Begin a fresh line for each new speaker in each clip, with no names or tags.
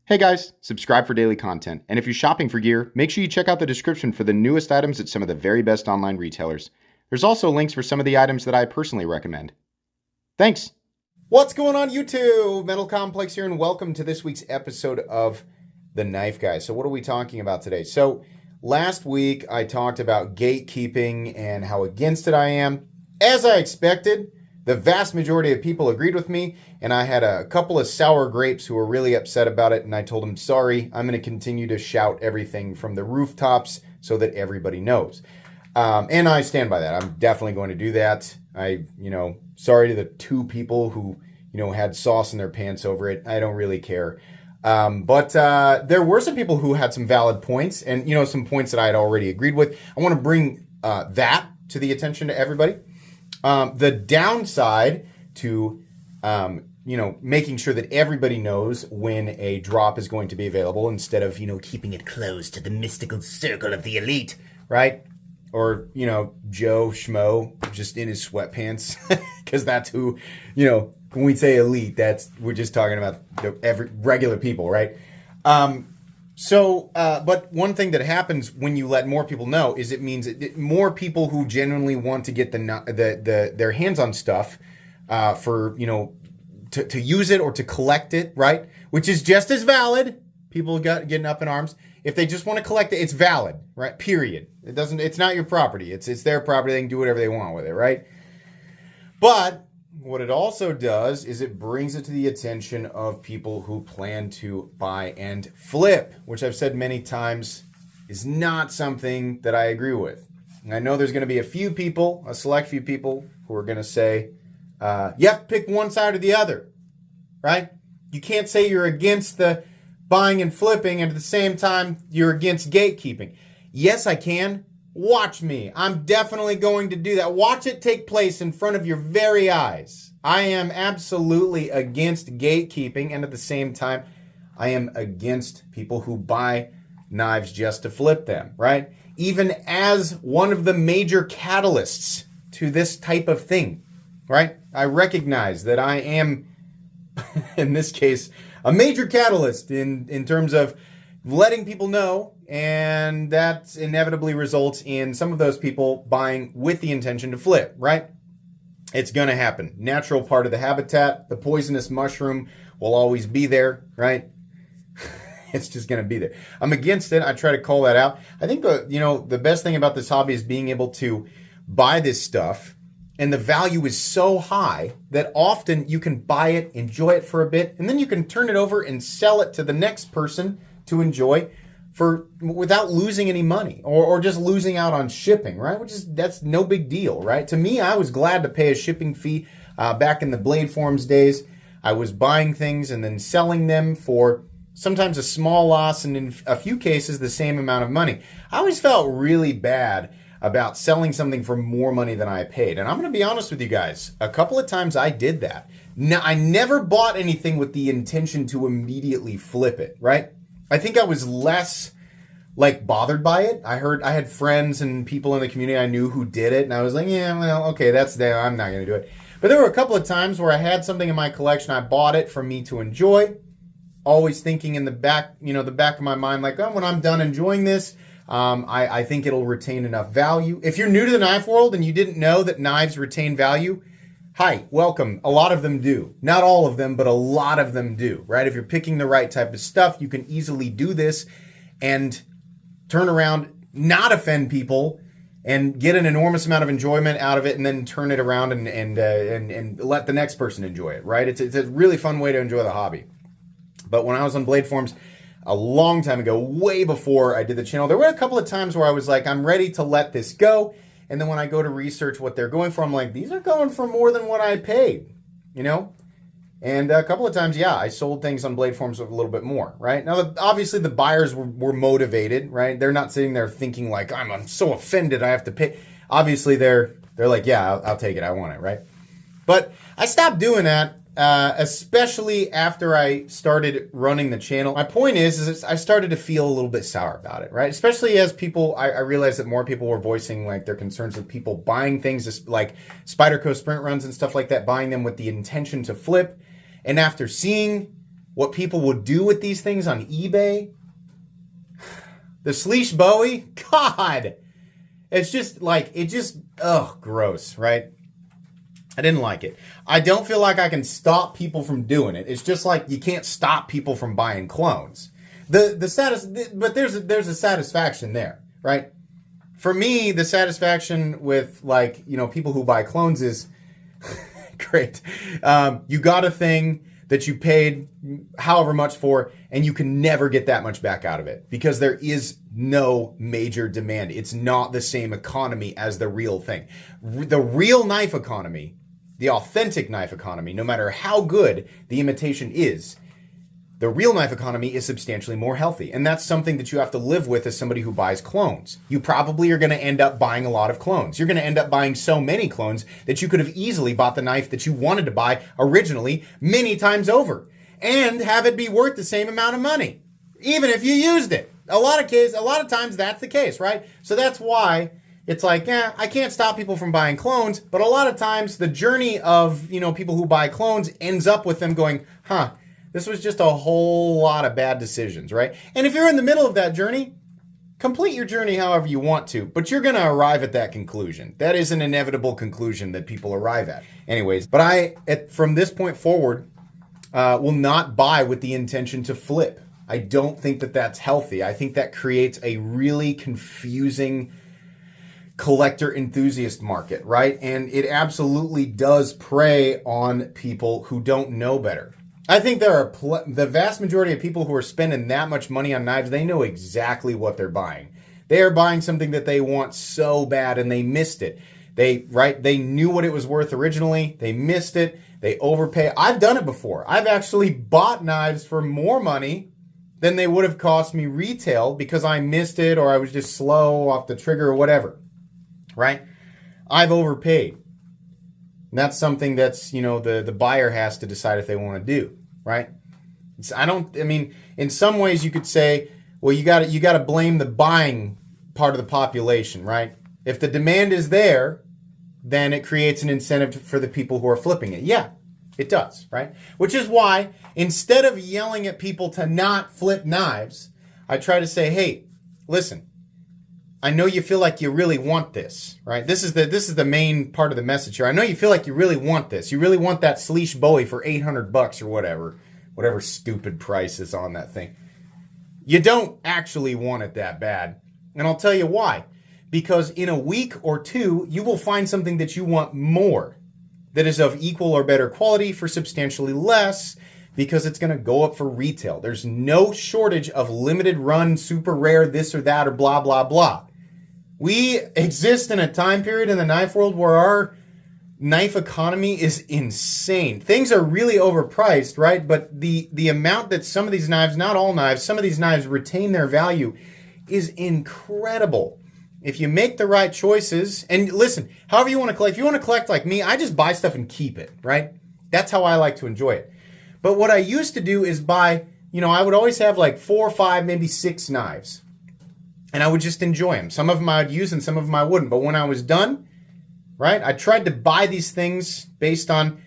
Hey guys, subscribe for daily content. And if you're shopping for gear, make sure you check out the description for the newest items at some of the very best online retailers. There's also links for some of the items that I personally recommend. Thanks! What's going on YouTube? Metal Complex here and welcome to this week's episode of The Knife Guy. So what are we talking about today? So last week I talked about gatekeeping and how against it I am. As I expected, the vast majority of people agreed with me, and I had a couple of sour grapes who were really upset about it, and I told them, sorry, I'm going to continue to shout everything from the rooftops so that everybody knows. And I stand by that. I'm definitely going to do that. Sorry to the two people who, had sauce in their pants over it. I don't really care. But there were some people who had some valid points and, some points that I had already agreed with. I want to bring that to the attention to everybody. The downside to, making sure that everybody knows when a drop is going to be available instead of, keeping it close to the mystical circle of the elite, right? Or, Joe Schmo just in his sweatpants, because that's who, when we say elite, we're just talking about every regular people, right? But one thing that happens when you let more people know is it means more people who genuinely want to get their hands on stuff for, to use it or to collect it, right? Which is just as valid. People getting up in arms. If they just want to collect it, it's valid, right? Period. It's not your property. It's their property. They can do whatever they want with it, right? But what it also does is it brings it to the attention of people who plan to buy and flip, which I've said many times is not something that I agree with. And I know there's going to be a select few people who are going to say, you have to pick one side or the other, right? You can't say you're against the buying and flipping and at the same time you're against gatekeeping. Yes, I can. Watch me. I'm definitely going to do that. Watch it take place in front of your very eyes. I am absolutely against gatekeeping, and at the same time, I am against people who buy knives just to flip them, right? Even as one of the major catalysts to this type of thing, right? I recognize that I am, in this case, a major catalyst in terms of letting people know, and that inevitably results in some of those people buying with the intention to flip, right? It's going to happen. Natural part of the habitat. The poisonous mushroom will always be there, right? It's just going to be there. I'm against it. I try to call that out. I think the best thing about this hobby is being able to buy this stuff, and the value is so high that often you can buy it, enjoy it for a bit, and then you can turn it over and sell it to the next person to enjoy without losing any money or just losing out on shipping, right? That's no big deal, right? To me, I was glad to pay a shipping fee back in the Blade Forums days. I was buying things and then selling them for sometimes a small loss and in a few cases the same amount of money. I always felt really bad about selling something for more money than I paid. And I'm going to be honest with you guys. A couple of times I did that. Now, I never bought anything with the intention to immediately flip it, right? I think I was less bothered by it. I had friends and people in the community I knew who did it, and I was like, yeah, well, okay, that's there. I'm not going to do it. But there were a couple of times where I had something in my collection. I bought it for me to enjoy, always thinking in the back of my mind, like, oh, when I'm done enjoying this, I think it'll retain enough value. If you're new to the knife world and you didn't know that knives retain value, hi, welcome. A lot of them do. Not all of them, but a lot of them do, right? If you're picking the right type of stuff, you can easily do this and turn around, not offend people, and get an enormous amount of enjoyment out of it, and then turn it around and let the next person enjoy it, right? It's a really fun way to enjoy the hobby. But when I was on Blade Forums a long time ago, way before I did the channel, there were a couple of times where I was like, I'm ready to let this go. And then when I go to research what they're going for, I'm like, these are going for more than what I paid, And a couple of times, I sold things on Blade Forums a little bit more, right? Now, obviously, the buyers were motivated, right? They're not sitting there thinking like, I'm so offended I have to pay. Obviously, they're like, yeah, I'll take it. I want it, right? But I stopped doing that, especially after I started running the channel. My point is I started to feel a little bit sour about it, right? Especially as I realized that more people were voicing like their concerns with people buying things like Spyderco sprint runs and stuff like that, buying them with the intention to flip. And after seeing what people will do with these things on eBay. The Sleesh Bowie, God, it's just like, gross, right? I didn't like it. I don't feel like I can stop people from doing it. It's just like you can't stop people from buying clones. But there's a satisfaction there, right? For me, the satisfaction with people who buy clones is great. You got a thing that you paid however much for, and you can never get that much back out of it because there is no major demand. It's not the same economy as the real thing. The real knife economy, the authentic knife economy, no matter how good the imitation is, the real knife economy is substantially more healthy. And that's something that you have to live with as somebody who buys clones. You probably are going to end up buying a lot of clones. You're going to end up buying so many clones that you could have easily bought the knife that you wanted to buy originally many times over and have it be worth the same amount of money, even if you used it. A lot of times that's the case, right? So that's why it's like, I can't stop people from buying clones, but a lot of times the journey of, people who buy clones ends up with them going, this was just a whole lot of bad decisions, right? And if you're in the middle of that journey, complete your journey however you want to, but you're going to arrive at that conclusion. That is an inevitable conclusion that people arrive at. Anyways, but from this point forward, will not buy with the intention to flip. I don't think that that's healthy. I think that creates a really confusing collector enthusiast market, right? And it absolutely does prey on people who don't know better. I think there are the vast majority of people who are spending that much money on knives, they know exactly what they're buying. They are buying something that they want so bad and they missed it. They knew what it was worth originally. They missed it. They overpay. I've done it before. I've actually bought knives for more money than they would have cost me retail because I missed it or I was just slow off the trigger or whatever, right? I've overpaid. And that's something that's, the buyer has to decide if they want to do, right? In some ways you could say, well, you got to blame the buying part of the population, right? If the demand is there, then it creates an incentive for the people who are flipping it. Yeah, it does, right? Which is why instead of yelling at people to not flip knives, I try to say, hey, listen, I know you feel like you really want this, right? This is the main part of the message here. I know you feel like you really want this. You really want that Sleesh Bowie for $800 or whatever stupid price is on that thing. You don't actually want it that bad. And I'll tell you why. Because in a week or two, you will find something that you want more that is of equal or better quality for substantially less because it's going to go up for retail. There's no shortage of limited run, super rare, this or that, or blah, blah, blah. We exist in a time period in the knife world where our knife economy is insane. Things are really overpriced, right? But the amount that some of these knives, not all knives, some of these knives retain their value is incredible. If you make the right choices, and listen, however you want to collect, if you want to collect like me, I just buy stuff and keep it, right? That's how I like to enjoy it. But what I used to do is buy, I would always have like 4 or 5, maybe 6 knives. And I would just enjoy them. Some of them I would use and some of them I wouldn't. But when I was done, right, I tried to buy these things based on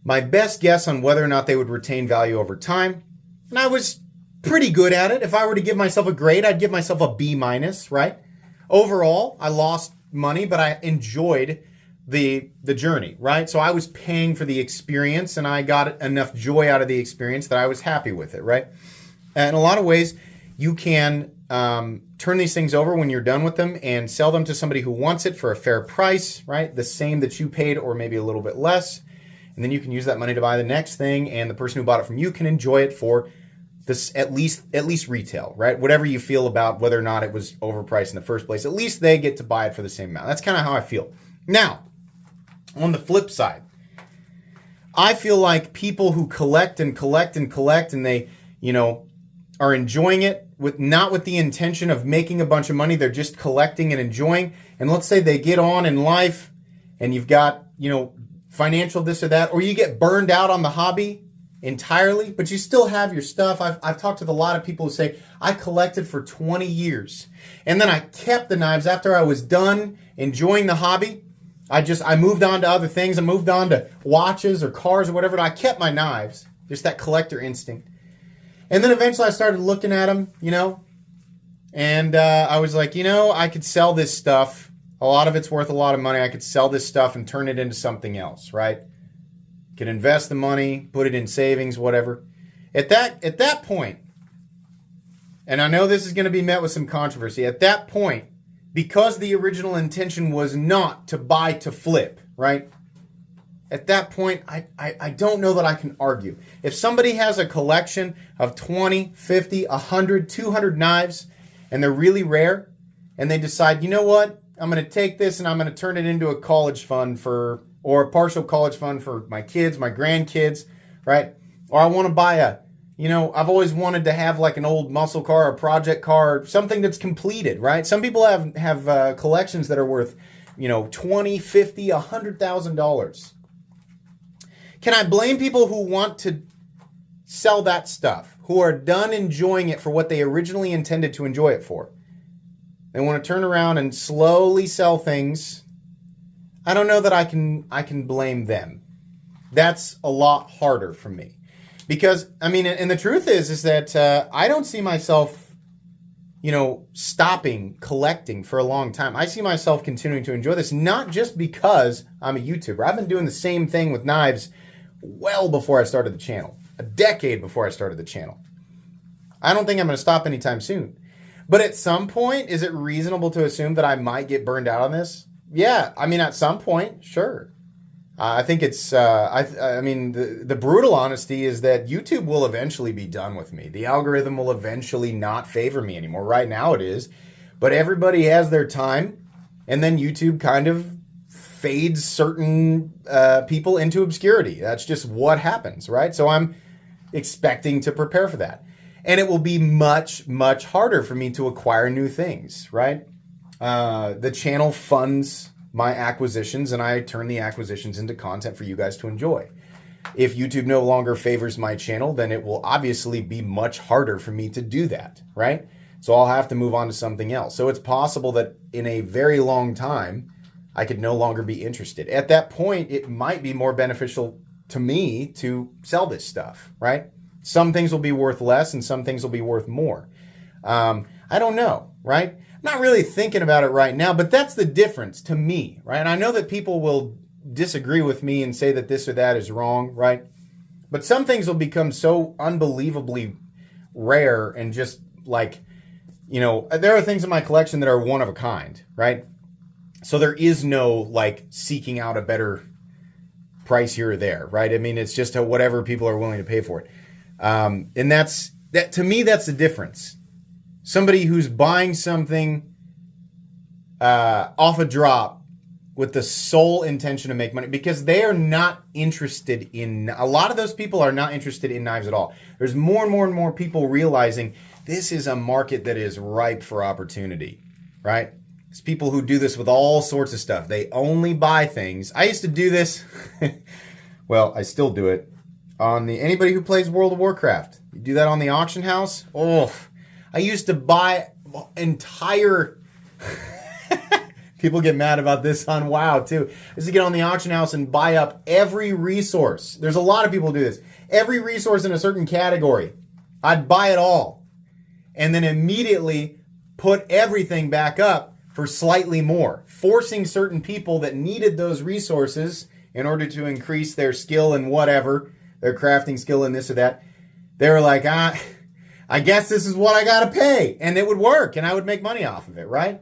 my best guess on whether or not they would retain value over time. And I was pretty good at it. If I were to give myself a grade, I'd give myself a B-, right? Overall, I lost money, but I enjoyed the journey, right? So I was paying for the experience and I got enough joy out of the experience that I was happy with it, right? And in a lot of ways, you can turn these things over when you're done with them and sell them to somebody who wants it for a fair price, right? The same that you paid or maybe a little bit less. And then you can use that money to buy the next thing and the person who bought it from you can enjoy it for this at least retail, right? Whatever you feel about whether or not it was overpriced in the first place, at least they get to buy it for the same amount. That's kind of how I feel. Now, on the flip side, I feel like people who collect and they, are enjoying it not with the intention of making a bunch of money. They're just collecting and enjoying. And let's say they get on in life and you've got, financial this or that, or you get burned out on the hobby entirely, but you still have your stuff. I've talked with a lot of people who say, I collected for 20 years. And then I kept the knives after I was done enjoying the hobby. I moved on to other things. I moved on to watches or cars or whatever. I kept my knives, just that collector instinct. And then eventually I started looking at them, and I was like, I could sell this stuff. A lot of it's worth a lot of money. I could sell this stuff and turn it into something else, right? Could invest the money, put it in savings, whatever. At that point, and I know this is going to be met with some controversy, at that point, because the original intention was not to buy to flip, right? At that point, I don't know that I can argue. If somebody has a collection of 20, 50, 100, 200 knives, and they're really rare, and they decide, you know what, I'm going to take this and I'm going to turn it into a college fund or a partial college fund for my kids, my grandkids, right? Or I want to buy I've always wanted to have like an old muscle car, a project car, something that's completed, right? Some people have collections that are worth, $20, $50, $100,000. Can I blame people who want to sell that stuff, who are done enjoying it for what they originally intended to enjoy it for? They want to turn around and slowly sell things. I don't know that I can blame them. That's a lot harder for me. Because, and the truth is that I don't see myself, stopping collecting for a long time. I see myself continuing to enjoy this, not just because I'm a YouTuber. I've been doing the same thing with knives well before I started the channel. A decade before I started the channel. I don't think I'm going to stop anytime soon. But at some point, is it reasonable to assume that I might get burned out on this? Yeah, at some point, sure. I think it's, the brutal honesty is that YouTube will eventually be done with me. The algorithm will eventually not favor me anymore. Right now it is. But everybody has their time, and then YouTube kind of fades certain people into obscurity. That's just what happens, right? So I'm expecting to prepare for that. And it will be much, much harder for me to acquire new things, right? The channel funds my acquisitions, and I turn the acquisitions into content for you guys to enjoy. If YouTube no longer favors my channel, then it will obviously be much harder for me to do that, right? So I'll have to move on to something else. So it's possible that in a very long time, I could no longer be interested. At that point, it might be more beneficial to me to sell this stuff, right? Some things will be worth less and some things will be worth more. I don't know, right? I'm not really thinking about it right now, but that's the difference to me, right? And I know that people will disagree with me and say that this or that is wrong, right? But some things will become so unbelievably rare and just like, there are things in my collection that are one of a kind, right? So there is no like seeking out a better price here or there, right? It's just whatever people are willing to pay for it. And that to me, that's the difference. Somebody who's buying something off a drop with the sole intention to make money, because they are not interested in, a lot of those people are not interested in knives at all. There's more and more and more people realizing this is a market that is ripe for opportunity, right? There's people who do this with all sorts of stuff. They only buy things. I used to do this. Well, I still do it. Anybody who plays World of Warcraft, you do that on the auction house? Oh, I used to buy entire... People get mad about this on WoW too. I used to get on the auction house and buy up every resource. There's a lot of people who do this. Every resource in a certain category. I'd buy it all. And then immediately put everything back up for slightly more. Forcing certain people that needed those resources in order to increase their skill in whatever, their crafting skill in this or that. They were like, I guess this is what I got to pay. And it would work. And I would make money off of it, right?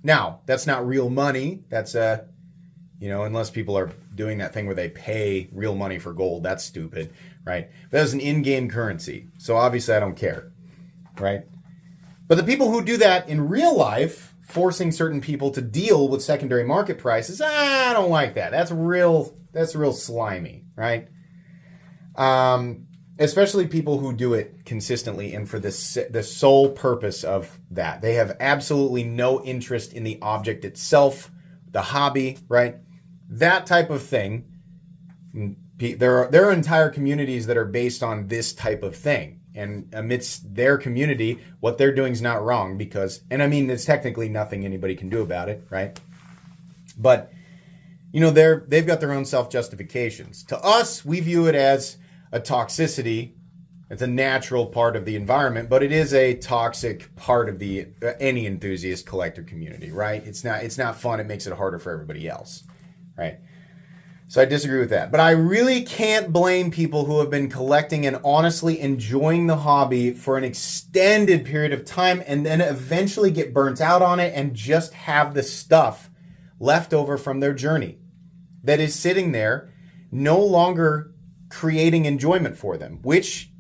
Now, that's not real money. That's, unless people are doing that thing where they pay real money for gold. That's stupid, right? But that's an in-game currency. So obviously I don't care, right? But the people who do that in real life, forcing certain people to deal with secondary market prices, I don't like that. That's real slimy, right? Especially people who do it consistently and for the sole purpose of that. They have absolutely no interest in the object itself, the hobby, right? That type of thing. There are entire communities that are based on this type of thing. And amidst their community, what they're doing is not wrong because, there's technically nothing anybody can do about it, right? But, they've got their own self-justifications. To us, we view it as a toxicity, It's a natural part of the environment, but it is a toxic part of the any enthusiast collector community, right? It's not fun. It makes it harder for everybody else, right? So I disagree with that. But I really can't blame people who have been collecting and honestly enjoying the hobby for an extended period of time and then eventually get burnt out on it and just have the stuff left over from their journey that is sitting there no longer creating enjoyment for them, which,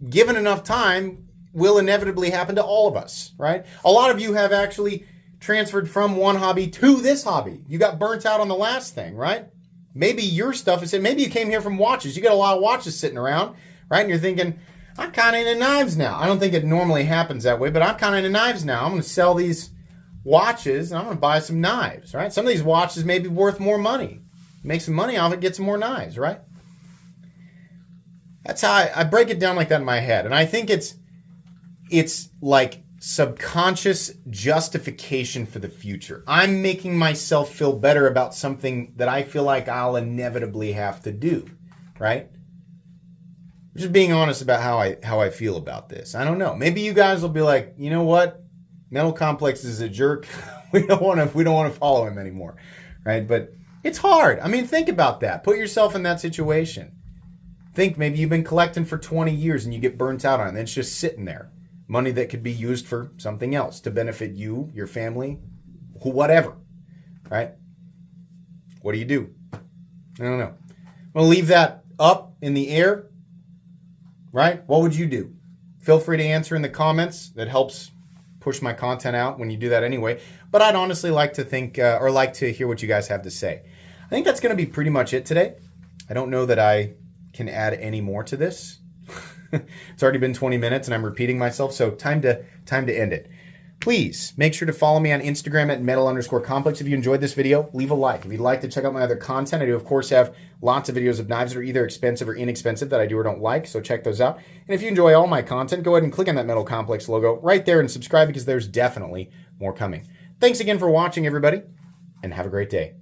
given enough time, will inevitably happen to all of us, right? A lot of you have actually transferred from one hobby to this hobby. You got burnt out on the last thing, right? Maybe your stuff is, maybe you came here from watches. You got a lot of watches sitting around, right? And you're thinking, I'm kind of into knives now. I don't think it normally happens that way, but I'm kind of into knives now. I'm going to sell these watches and I'm going to buy some knives, right? Some of these watches may be worth more money. Make some money off it, get some more knives, right? That's how I break it down like that in my head. And I think it's like subconscious justification for the future. I'm making myself feel better about something that I feel like I'll inevitably have to do, right? Just being honest about how I feel about this. I don't know. Maybe you guys will be like, you know what? Metal Complex is a jerk. we don't want to follow him anymore, right? But it's hard. I mean, think about that. Put yourself in that situation. Think maybe you've been collecting for 20 years and you get burnt out on it and it's just sitting there. Money that could be used for something else to benefit you, your family, whatever, right? What do you do? I don't know. I'm going to leave that up in the air, right? What would you do? Feel free to answer in the comments. That helps push my content out when you do that anyway. But I'd honestly like to think or like to hear what you guys have to say. I think that's going to be pretty much it today. I don't know that I can add any more to this. It's already been 20 minutes and I'm repeating myself, so time to end it. Please make sure to follow me on Instagram at metal_complex. If you enjoyed this video, leave a like. If you'd like to check out my other content, I do, of course, have lots of videos of knives that are either expensive or inexpensive that I do or don't like, so check those out. And if you enjoy all my content, go ahead and click on that Metal Complex logo right there and subscribe because there's definitely more coming. Thanks again for watching, everybody, and have a great day.